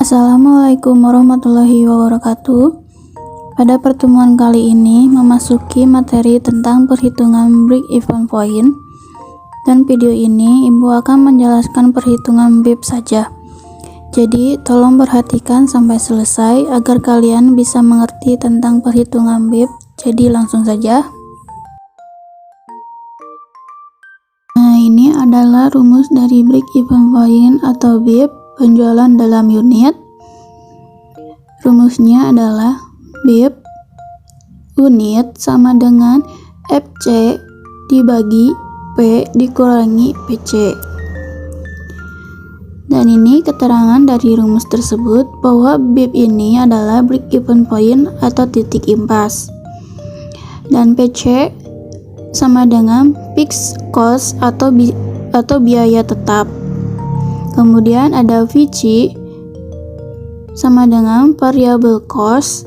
Assalamualaikum warahmatullahi wabarakatuh. Pada pertemuan kali ini memasuki materi tentang perhitungan break-even point, dan video ini Ibu akan menjelaskan perhitungan BIP saja. Jadi tolong perhatikan sampai selesai agar kalian bisa mengerti tentang perhitungan BIP. Jadi langsung saja. Nah, ini adalah rumus dari break-even point atau BIP penjualan dalam unit. Rumusnya adalah BIP unit sama dengan FC dibagi P dikurangi PC. Dan ini keterangan dari rumus tersebut bahwa BIP ini adalah break-even point atau titik impas. Dan PC sama dengan fixed cost atau biaya tetap. Kemudian ada VC sama dengan variable cost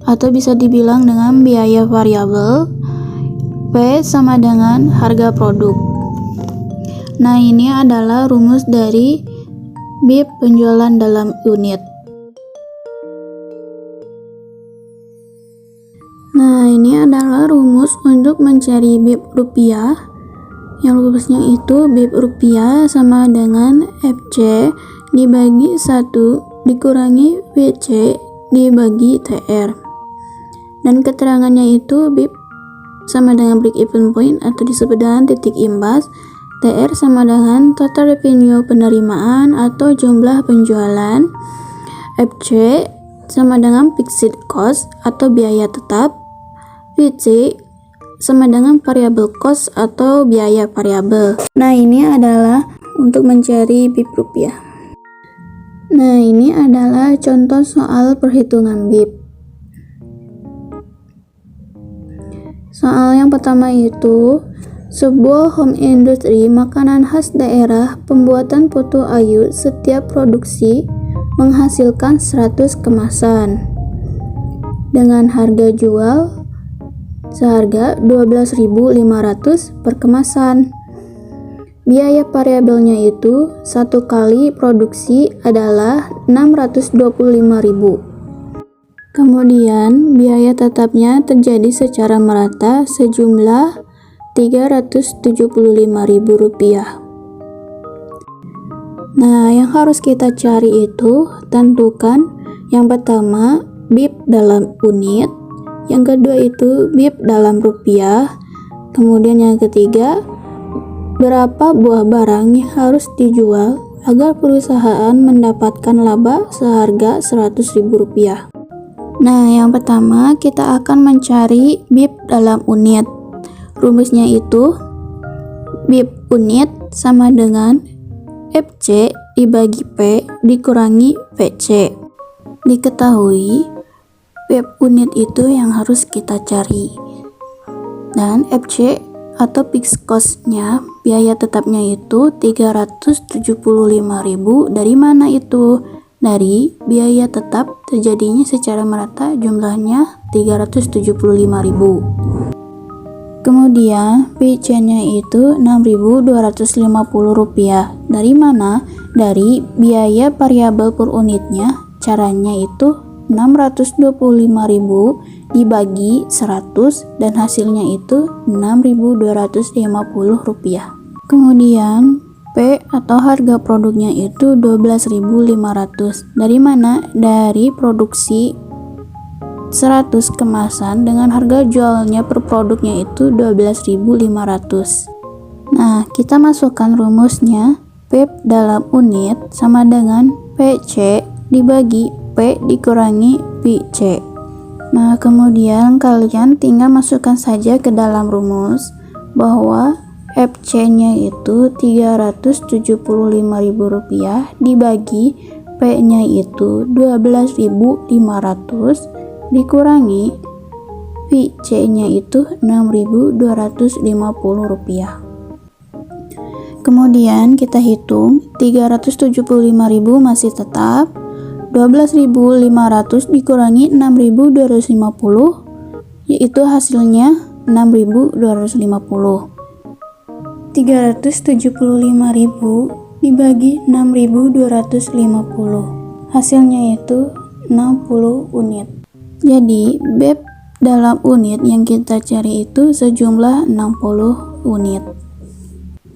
atau bisa dibilang dengan biaya variabel. P sama dengan harga produk. Nah, ini adalah rumus dari BIP penjualan dalam unit. Nah, ini adalah rumus untuk mencari BIP rupiah. Yang rumusnya itu BIP rupiah sama dengan FC dibagi 1 dikurangi VC dibagi TR. Dan keterangannya itu BIP sama dengan break even point atau disebut dengan titik imbas. TR sama dengan total revenue penerimaan atau jumlah penjualan. FC sama dengan fixed cost atau biaya tetap. VC sama dengan variable cost atau biaya variabel. Nah, ini adalah untuk mencari BIP rupiah. Nah, ini adalah contoh soal perhitungan BIP. Soal yang pertama itu, sebuah home industry makanan khas daerah pembuatan putu ayu setiap produksi menghasilkan 100 kemasan dengan harga jual seharga 12.500 per kemasan. Biaya variabelnya itu 1 kali produksi adalah 625.000. Kemudian biaya tetapnya terjadi secara merata sejumlah 375.000 rupiah. Nah, yang harus kita cari itu tentukan yang pertama BIP dalam unit, yang kedua itu BIP dalam rupiah, kemudian yang ketiga berapa buah barang yang harus dijual agar perusahaan mendapatkan laba seharga 100.000 rupiah. Nah, yang pertama kita akan mencari BIP dalam unit. Rumusnya itu BIP unit sama dengan FC dibagi P dikurangi VC. Diketahui BIP unit itu yang harus kita cari. Dan FC atau fixed cost-nya, biaya tetapnya itu 375.000. Dari mana itu? Dari biaya tetap terjadinya secara merata jumlahnya 375.000. Kemudian PC-nya itu 6.250 rupiah. Dari mana? Dari biaya variabel per unitnya. Caranya itu 625.000 dibagi 100 dan hasilnya itu 6.250 rupiah. Kemudian P atau harga produknya itu 12.500. Dari mana? Dari produksi 100 kemasan dengan harga jualnya per produknya itu 12.500. Nah, kita masukkan rumusnya. P dalam unit sama dengan PC dibagi P dikurangi VC. Nah, kemudian kalian tinggal masukkan saja ke dalam rumus bahwa FC-nya itu 375.000 rupiah dibagi P-nya itu 12.500 dikurangi VC-nya itu 6.250 rupiah. Kemudian kita hitung 375.000 masih tetap, 12.500 dikurangi 6.250 yaitu hasilnya 6.250. 375.000 dibagi 6.250. Hasilnya itu 60 unit. Jadi BEP dalam unit yang kita cari itu sejumlah 60 unit.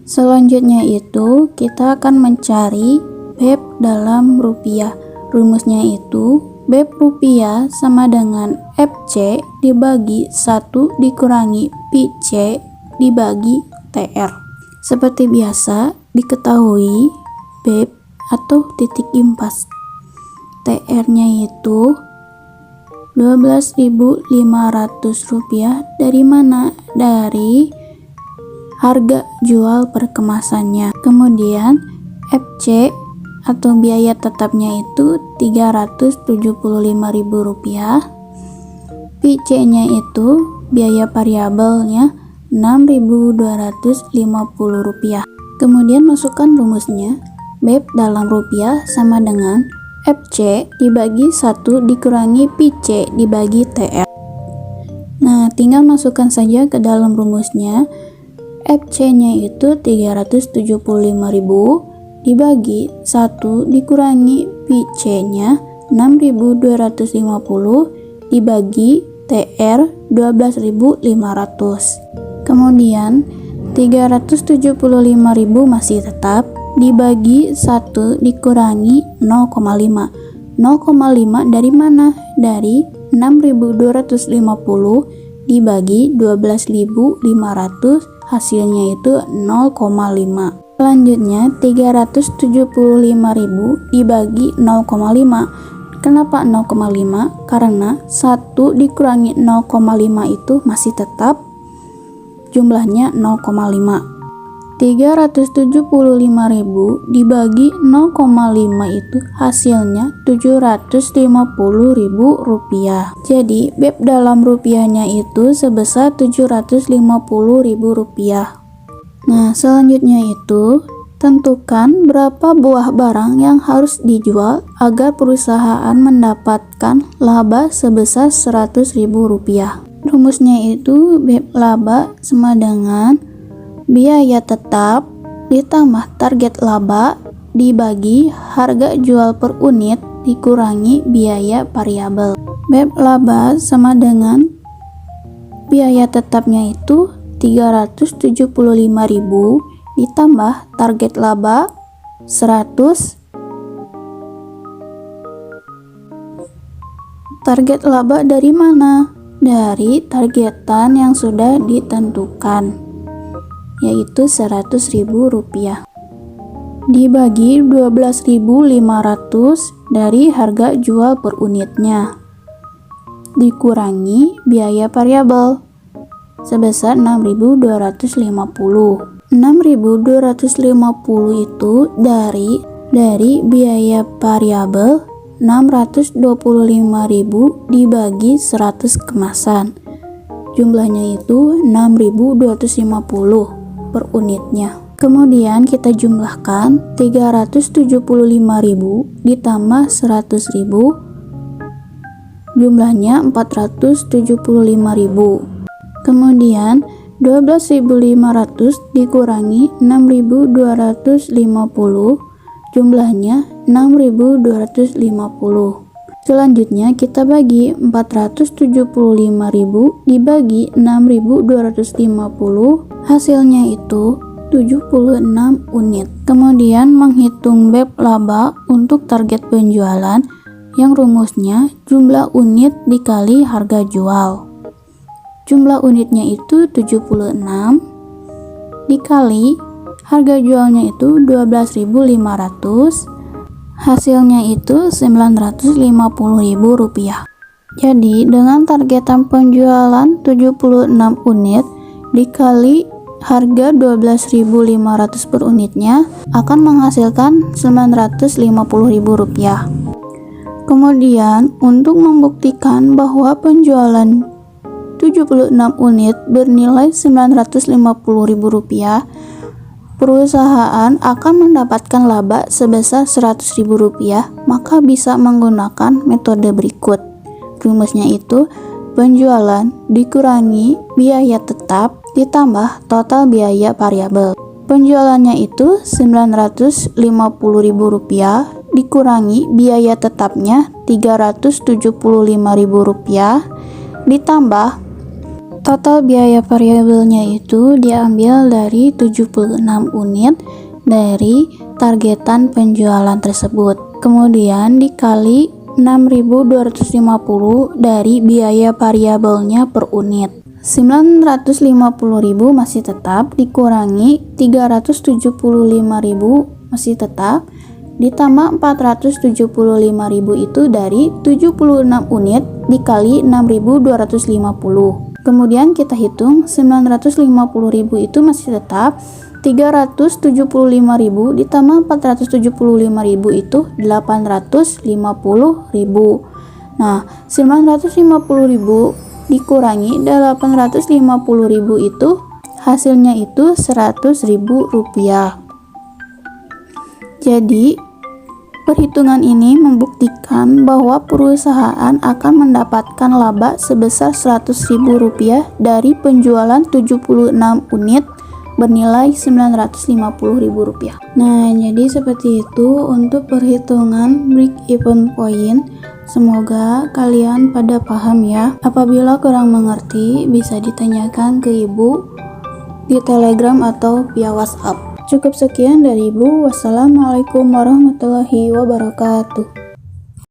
Selanjutnya itu kita akan mencari BEP dalam rupiah. Rumusnya itu BEP rupiah sama dengan FC dibagi 1 dikurangi PC dibagi TR. Seperti biasa diketahui BEP atau titik impas TR-nya itu Rp12.500. Dari mana? Dari harga jual per kemasannya. Kemudian FC atau biaya tetapnya itu Rp375.000. PC-nya itu biaya variabelnya Rp6.250. Kemudian masukkan rumusnya. BEP dalam rupiah sama dengan FC dibagi 1 dikurangi PC dibagi TR. Nah, tinggal masukkan saja ke dalam rumusnya. FC-nya itu 375.000 dibagi 1 dikurangi PC-nya 6.250 dibagi TR 12.500. Kemudian 375.000 masih tetap dibagi 1 dikurangi 0,5. 0,5 dari mana? Dari 6.250 dibagi 12.500, hasilnya itu 0,5. Selanjutnya 375.000 dibagi 0,5. Kenapa 0,5? Karena 1 dikurangi 0,5 itu masih tetap jumlahnya 0,5. 375.000 dibagi 0,5 itu hasilnya Rp750.000. Jadi BEP dalam rupiahnya itu sebesar Rp750.000. Nah, selanjutnya itu tentukan berapa buah barang yang harus dijual agar perusahaan mendapatkan laba sebesar Rp100.000. Rumusnya itu BEP laba sama dengan biaya tetap ditambah target laba dibagi harga jual per unit dikurangi biaya variabel. BEP laba sama dengan biaya tetapnya itu 375.000 ditambah target laba 100. Target laba dari mana? Dari targetan yang sudah ditentukan, yaitu Rp100.000 dibagi 12.500 dari harga jual per unitnya dikurangi biaya variabel sebesar 6.250. 6.250 itu dari biaya variabel 625.000 dibagi 100 kemasan, jumlahnya itu 6.250 per unitnya. Kemudian kita jumlahkan 375.000 ditambah 100.000, jumlahnya 475.000. Kemudian 12.500 dikurangi 6.250, jumlahnya 6.250. Selanjutnya kita bagi 475.000 dibagi 6.250, hasilnya itu 76 unit. Kemudian menghitung BEP laba untuk target penjualan yang rumusnya jumlah unit dikali harga jual. Jumlah unitnya itu 76 dikali harga jualnya itu 12.500, hasilnya itu Rp950.000. Jadi dengan targetan penjualan 76 unit dikali harga 12.500 per unitnya akan menghasilkan Rp950.000. Kemudian untuk membuktikan bahwa penjualan 76 unit bernilai Rp950.000, perusahaan akan mendapatkan laba sebesar Rp100.000, maka bisa menggunakan metode berikut. Rumusnya itu penjualan dikurangi biaya tetap ditambah total biaya variabel. penjualannya itu Rp950.000 dikurangi biaya tetapnya Rp375.000 ditambah total biaya variabelnya itu diambil dari 76 unit dari targetan penjualan tersebut, kemudian dikali 6.250 dari biaya variabelnya per unit. 950.000 masih tetap dikurangi 375.000 masih tetap ditambah 475.000 itu dari 76 unit dikali 6.250. Kemudian kita hitung 950.000 itu masih tetap 375.000 ditambah 475.000 itu 850.000. Nah, 950.000 dikurangi 850.000 itu hasilnya itu Rp100.000. Jadi perhitungan ini membuktikan bahwa perusahaan akan mendapatkan laba sebesar Rp100.000 dari penjualan 76 unit bernilai Rp950.000. Nah, jadi seperti itu untuk perhitungan break even point. Semoga kalian pada paham ya. Apabila kurang mengerti, bisa ditanyakan ke Ibu di Telegram atau via WhatsApp. Cukup sekian dari Ibu. Wassalamualaikum warahmatullahi wabarakatuh.